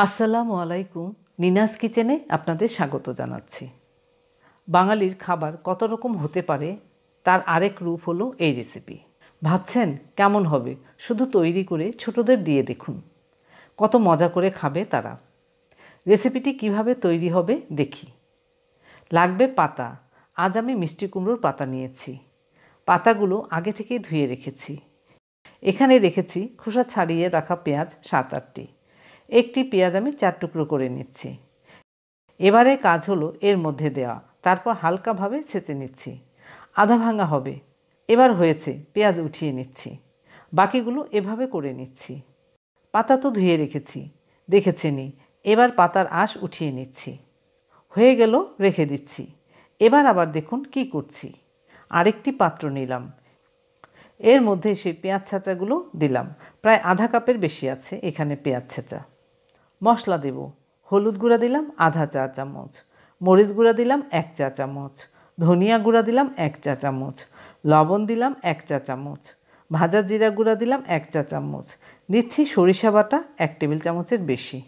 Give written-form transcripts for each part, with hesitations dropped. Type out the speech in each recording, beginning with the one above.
আসসালামু আলাইকুম। নিনাস কিচেনে আপনাদের স্বাগত জানাচ্ছি। বাঙালির খাবার কত রকম হতে পারে তার আরেক রূপ হলো এই রেসিপি। ভাবছেন কেমন হবে? শুধু তৈরি করে ছোটদের দিয়ে দেখুন, কত মজা করে খাবে তারা। রেসিপিটি কিভাবে তৈরি হবে দেখি। লাগবে পাতা। আজ আমি মিষ্টি কুমড়োর পাতা নিয়েছি। পাতাগুলো আগে থেকেই ধুয়ে রেখেছি। এখানে রেখেছি খোসা ছাড়িয়ে রাখা পেঁয়াজ 7-8টি। একটি পেঁয়াজ আমি 4 টুকরো করে নিচ্ছি। এবারে কাজ হলো এর মধ্যে দেওয়া, তারপর হালকাভাবে ছেঁচে নিচ্ছি। আধা ভাঙা হবে। এবার হয়েছে, পেঁয়াজ উঠিয়ে নিচ্ছি। বাকিগুলো এভাবে করে নিচ্ছি। পাতা তো ধুয়ে রেখেছি, দেখেছেনই। এবার পাতার আঁশ উঠিয়ে নিচ্ছি। হয়ে গেল, রেখে দিচ্ছি। এবার আবার দেখুন কি করছি। আরেকটি পাত্র নিলাম। এর মধ্যে সেই পেঁয়াজ ছেঁচাগুলো দিলাম। প্রায় আধা কাপের বেশি আছে এখানে পেঁয়াজ ছেঁচা। মশলা দেব। হলুদ গুঁড়া দিলাম আধা চা চামচ, মরিচ গুঁড়া দিলাম 1 চা চামচ, ধনিয়া গুঁড়া দিলাম 1 চা চামচ, লবণ দিলাম 1 চা চামচ, ভাজা জিরা গুঁড়া দিলাম 1 চা চামচ, দিচ্ছি সরিষা বাটা 1 টেবিল চামচের বেশি।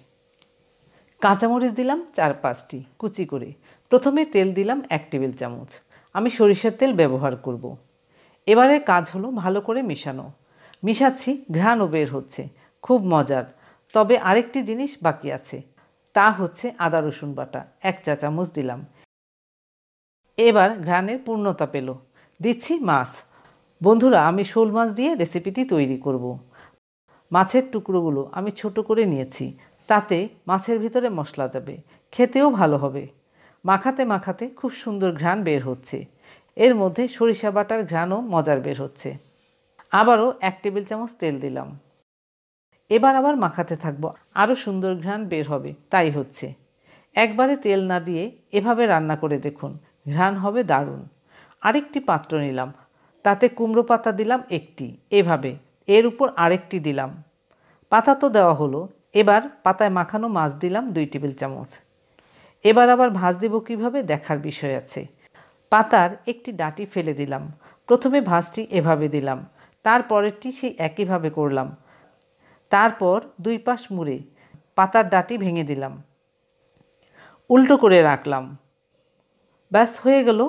কাঁচামরিচ দিলাম 4-5টি কুচি করে। প্রথমে তেল দিলাম 1 টেবিল চামচ। আমি সরিষার তেল ব্যবহার করব। এবারে কাজ হলো ভালো করে মেশানো। মিশাচ্ছি, ঘ্রাণও বের হচ্ছে, খুব মজার। তবে আরেকটি জিনিস বাকি আছে, তা হচ্ছে আদা রসুন বাটা 1 চা চামচ দিলাম। এবার ঘ্রাণের পূর্ণতা পেল। দিচ্ছি মাছ। বন্ধুরা, আমি শোল মাছ দিয়ে রেসিপিটি তৈরি করব। মাছের টুকরোগুলো আমি ছোট করে নিয়েছি, তাতে মাছের ভিতরে মশলা যাবে, খেতেও ভালো হবে। মাখাতে মাখাতে খুব সুন্দর ঘ্রাণ বের হচ্ছে। এর মধ্যে সরিষা বাটার ঘ্রাণও মজার বের হচ্ছে। আবারও 1 টেবিল চামচ তেল দিলাম। এবার আবার মাখাতে থাকবো, আরও সুন্দর ঘ্রাণ বের হবে, তাই হচ্ছে। একবারে তেল না দিয়ে এভাবে রান্না করে দেখুন, ঘ্রাণ হবে দারুণ। আরেকটি পাত্র নিলাম, তাতে কুমড়ো পাতা দিলাম একটি, এভাবে। এর উপর আরেকটি দিলাম। পাতা তো দেওয়া হলো, এবার পাতায় মাখানো মাছ দিলাম 2 টেবিল চামচ। এবার আবার ভাজ দেব কীভাবে দেখার বিষয় আছে। পাতার একটি ডাঁটি ফেলে দিলাম। প্রথমে ভাঁজটি এভাবে দিলাম, তারপরেরটি সেই একইভাবে করলাম। তারপর 2 পাশ মুড়ে পাতার ডাঁটি ভেঙে দিলাম, উল্টো করে রাখলাম। ব্যাস হয়ে গেল।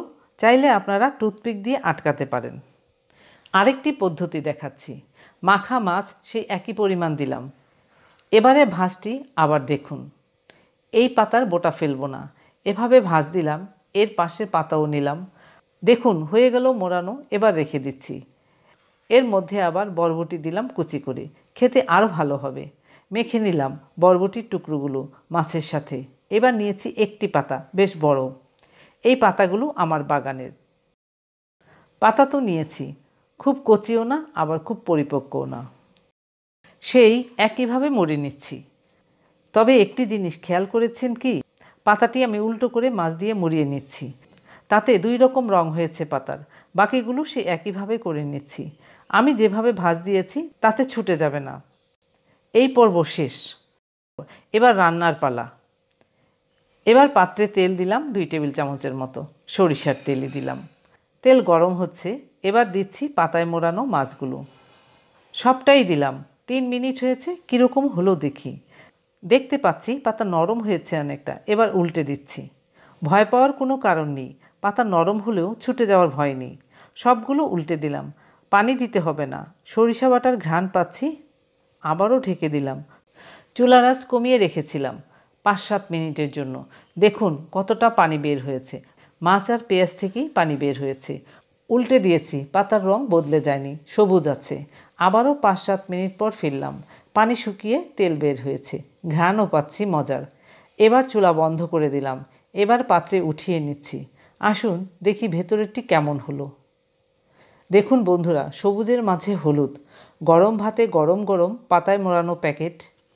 চাইলে আপনারা টুথপিক দিয়ে আটকাতে পারেন। আরেকটি পদ্ধতি দেখাচ্ছি। মাখা মাছ সেই একই পরিমাণ দিলাম। এবারে ভাঁজটি আবার দেখুন। এই পাতার বোটা ফেলবো না, এভাবে ভাঁজ দিলাম। এর পাশের পাতাও নিলাম। দেখুন হয়ে গেল মোড়ানো। এবার রেখে দিচ্ছি। এর মধ্যে আবার বরবটি দিলাম কুচি করে, খেতে আরও ভালো হবে। মেখে নিলাম বরবটির টুকরোগুলো মাছের সাথে। এবার নিয়েছি একটি পাতা, বেশ বড়। এই পাতাগুলো আমার বাগানের। পাতা তো নিয়েছি, খুব কচিও না আবার খুব পরিপক্কও না, সেই একইভাবে মুড়ে নিচ্ছি। তবে একটি জিনিস খেয়াল করেছেন কি, পাতাটি আমি উল্টো করে মাছ দিয়ে মুড়িয়ে নিচ্ছি, তাতে 2 রকম রং হয়েছে পাতার। বাকিগুলো সে একইভাবে করে নিচ্ছি। আমি যেভাবে ভাঁজ দিয়েছি তাতে ছুটে যাবে না। এই পর্ব শেষ। এবার রান্নার পালা। এবার পাত্রে তেল দিলাম 2 টেবিল চামচের মতো, সরিষার তেলই দিলাম। তেল গরম হচ্ছে, এবার দিচ্ছি পাতায় মোড়ানো মাছগুলো। সবটাই দিলাম। 3 মিনিট হয়েছে, কীরকম হলো দেখি। দেখতে পাচ্ছি পাতা নরম হয়েছে অনেকটা। এবার উল্টে দিচ্ছি। ভয় পাওয়ার কোনো কারণ নেই, পাতা নরম হলেও ছুটে যাওয়ার ভয় নেই। সবগুলো উল্টে দিলাম। পানি দিতে হবে না, সরিষা বাটার ঘ্রাণ পাচ্ছি। আবারও ঢেকে দিলাম। চুলার আঁচ কমিয়ে রেখেছিলাম 5-7 মিনিটের জন্য। দেখুন কতটা পানি বের হয়েছে। মাছ আর পেঁয়াজ থেকেই পানি বের হয়েছে। উল্টে দিয়েছি, পাতার রং বদলে যায়নি, সবুজ আছে। আবারও 5-7 মিনিট পর ফিরলাম। পানি শুকিয়ে তেল বের হয়েছে, ঘ্রাণও পাচ্ছি মজার। এবার চুলা বন্ধ করে দিলাম। এবার পাত্রে উঠিয়ে নিচ্ছি। আসুন দেখি ভেতরেরটি কেমন হলো। দেখুন বন্ধুরা, সবুজের মাঝে হলুদ। গরম ভাতে গরম গরম পাতায় মোড়ানো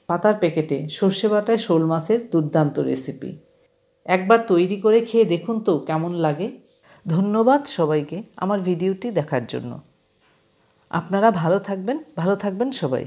পাতার প্যাকেটে সর্ষে বাটায় শোল মাছের দুর্দান্ত রেসিপি। একবার তৈরি করে খেয়ে দেখুন তো কেমন লাগে। ধন্যবাদ সবাইকে আমার ভিডিওটি দেখার জন্য। আপনারা ভালো থাকবেন সবাই।